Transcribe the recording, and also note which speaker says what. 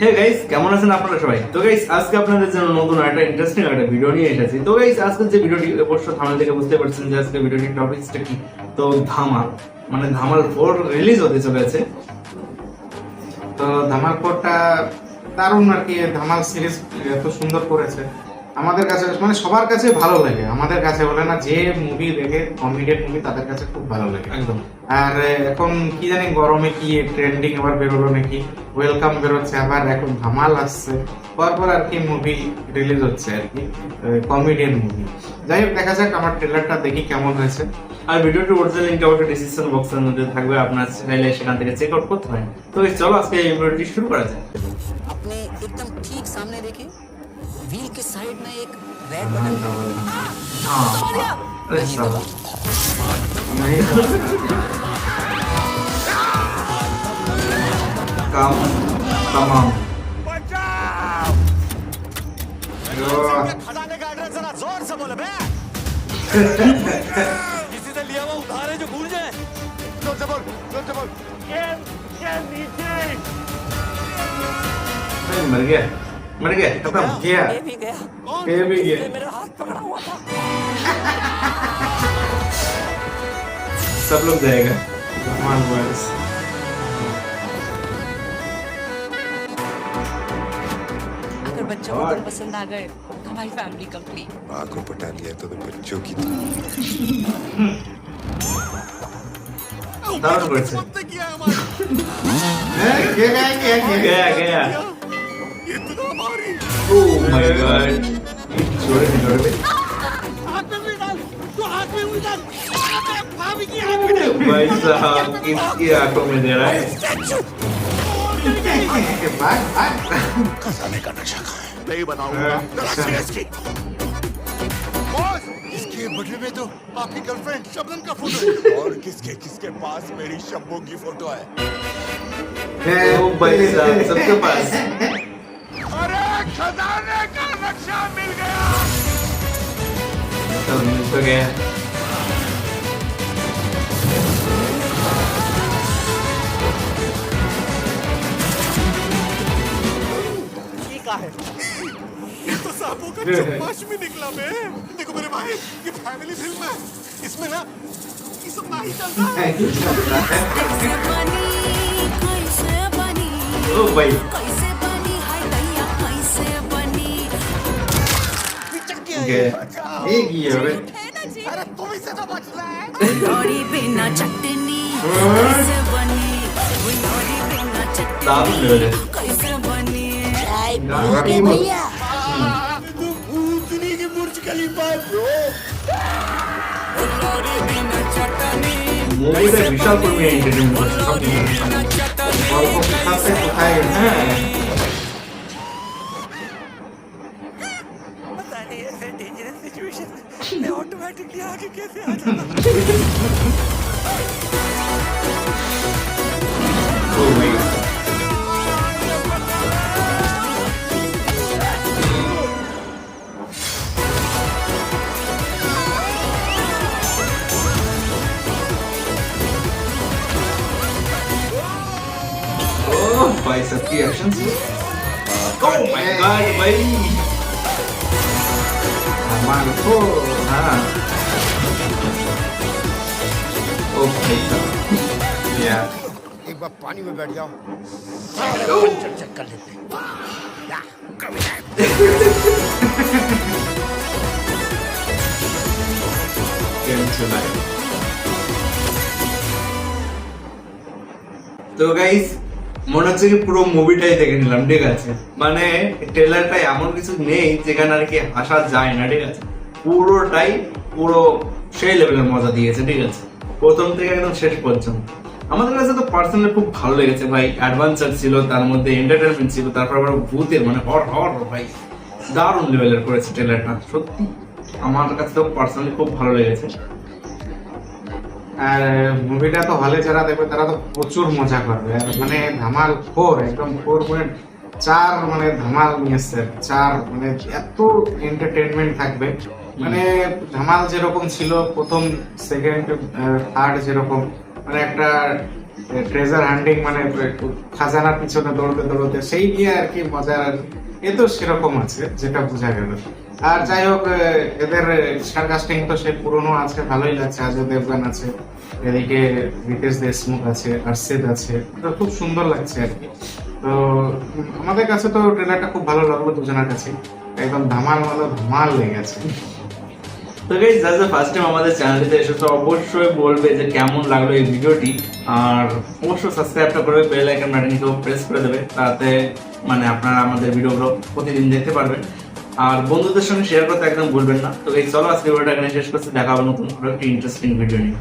Speaker 1: Hey guys, কেমন আছেন আপনারা সবাই? তো গাইস, আজকে আপনাদের জন্য নতুন একটা ইন্টারেস্টিং একটা ভিডিও নিয়ে এসেছি। তো গাইস, আজকে যে ভিডিওটি অবশ্য থাম্বনেল থেকে বুঝতে পারছেন যে আজকে ভিডিওটির টপিকসটা কি। তো ধামাল, মানে ধামাল 4 রিলিজ হতে চলেছে।
Speaker 2: তো ধামাল 4টা দারুণ আর কি। ধামাল সিরিজ এত সুন্দর করেছে, আমাদের কাছে মানে সবার কাছে ভালো লাগে। আমাদের কাছে বলে না, যে মুভি দেখে কমেডিয়ান মুভি তাদের কাছে খুব ভালো লাগে
Speaker 1: একদম।
Speaker 2: আর এখন কি জানি গরমে কি ট্রেন্ডিং আবার বেরোলো নাকি, ওয়েলকাম বেরোচ্ছে, আবার এখন ধামাল আসছে, পরপর আর কি মুভি রিলিজ হচ্ছে আর কি, কমেডিয়ান মুভি। যাই হোক, দেখা যাক আমার ট্রেলারটা দেখি কেমন হয়েছে।
Speaker 1: আর ভিডিওটির অরিজিনাল লিংক অবশ্যই ডেসক্রিপশন বক্সের মধ্যে থাকবে, আপনার চাইলে সেখান থেকে চেক আউট করতে পারেন। তো গাইস, চলো আজকে এই ভিডিওটি শুরু করা যাক।
Speaker 3: अपने एकदम ठीक सामने देखें, व्हील के साइड में एक रेड बटन है।
Speaker 1: अरे साला, काम तमाम।
Speaker 4: खजाने का एड्रेस जरा जोर से बोले बे। किसी से लिया हुआ उधार है जो भूल जाए। जोर से बोल, जोर से बोल। ये नीचे।
Speaker 1: मर गया, मर गया, खत्म गया,
Speaker 3: ये भी गया,
Speaker 1: ये भी गया।
Speaker 3: इसने मेरा हाथ पकड़ा हुआ था।
Speaker 1: सब लोग जाएगा।
Speaker 2: ধামাল বয়স
Speaker 5: अगर बच्चों को तुम पसंद आ गए तो हमारी फैमिली कंप्लीट।
Speaker 6: माँ को पटा लिया तो बच्चों की
Speaker 1: दारुण करेছে।
Speaker 4: किसमत ने किया है हमारा।
Speaker 1: गया गया।
Speaker 4: इतना भारी।
Speaker 1: ओह माय गॉड, छोड़ दे छोड़ दे।
Speaker 4: हाथ में भी डाल, तो हाथ में भी डाल। भाभी की हाथ में डाल।
Speaker 1: भाई साहब, किसकी आंखों में दे रहा है?
Speaker 6: खजाने का नशा खाए।
Speaker 4: नहीं बनाऊंगा। इसकी। बॉस, इसके बदले में तो आपकी गर्लफ्रेंड शबनम का फोटो है। और किसके किसके पास मेरी शब्बों की फोटो है।
Speaker 1: ओ भाई साहब, सबके पास।
Speaker 4: अरे खजाने का नक्शा मिल गया।
Speaker 1: तो मिल तो गया।
Speaker 4: ठीक है। ये तो सांपों का चम्मच भी निकला बे। देखो मेरे भाई, ये फैमिली फिल्म है। इसमें ना ये सब नहीं चलता है।
Speaker 1: ओ भाई,
Speaker 4: पिक्चर क्या
Speaker 1: गया।
Speaker 4: है?
Speaker 1: एक ही है बे।
Speaker 4: अरे तुम इससे तो बच रहा है।
Speaker 1: दारुण लेवल है।
Speaker 4: तुम भूतनी की बुर्ज खलीफा है ब्रो।
Speaker 1: मूवी का विशाल पर भी एंटरटेनमेंट कर सकता हूँ।
Speaker 2: গল্প কোথাতে কোথায় গেছে।
Speaker 4: पता नहीं ऐसे डेंजरस सिचुएशन में ऑटोमेटिकली आगे कैसे आ जाता।
Speaker 1: Oh my God. Oh भाई, सबकी एक्शन से। Oh my God भाई।
Speaker 2: ধামাল 4
Speaker 1: हाँ। Oh भाई साहब। Yeah.
Speaker 4: एक बार पानी में बैठ जाओ। चेक कर लेते हैं।
Speaker 1: তো গাইস, মনে হচ্ছে কি পুরো মুভিটাই দেখে নিলাম, ঠিক আছে। মানে ট্রেলারটা এমন কিছু নেই যেখানে আর কি হাসা যায় না, ঠিক আছে। পুরোটাই পুরো সেই লেভেলের মজা দিয়েছে, ঠিক আছে, প্রথম থেকে একদম শেষ পর্যন্ত। আমাদের কাছে তো পার্সোনালি খুব ভালো লেগেছে ভাই। অ্যাডভেঞ্চার ছিল, তার মধ্যে এন্টারটেইনমেন্ট ছিল, তারপর আবার ভূতের মানে হর ভাই, দারুণ লেভেলের করেছে ট্রেলারটা, সত্যি আমার কাছে তো পার্সোনালি খুব ভালো লেগেছে।
Speaker 2: আর মুভিটা তো হলে যারা দেখবে তারা তো প্রচুর মজা করবে। আর মানে ধামাল 4 একদম 4.4 মানে ধামাল নিয়ে এসছে। 4 মানে এত এন্টারটেইনমেন্ট থাকবে। মানে ধামাল যেরকম ছিল প্রথম, সেকেন্ড, থার্ড যেরকম, মানে একটা ট্রেজার হান্টিং মানে খাজানার পিছনে দৌড়তে দৌড়তে সেই নিয়ে আর কি মজা, আর এ তো সেরকম আছে যেটা বোঝা গেল। আর যাই হোক এদের স্টার কাস্টিং তো সে পুরনো আছে, ভালোই লাগছে। অজয় দেবগান আছে, এদিকে রিতেশ দেশমুখ আছে, আরশেদ আছে, তো খুব সুন্দর লাগছে আর কি। তো আমাদের কাছে তো ট্রেলারটা খুব ভালো লাগলো দুজনের কাছে, একদম ধামাল ধামাল লেগেছে।
Speaker 1: তো গাইস যারা ফার্স্ট টাইম আমাদের চ্যানেলটিতে এসেছো অবশ্যই বলবে যে কেমন লাগলো এই ভিডিওটি, আর অবশ্যই সাবস্ক্রাইবটা করবে, বেল আইকন বাটনটিকেও প্রেস করে দেবে, তাতে মানে আপনারা আমাদের ভিডিওগুলো প্রতিদিন দেখতে পারবেন। আর বন্ধুদের সঙ্গে শেয়ার করতে একদম ভুলবেন না। তো গাইস চলো আজকে ভিডিওটা এখানে শেষ করছি, দেখা হবে নতুন একটি ইন্টারেস্টিং ভিডিও নিয়ে।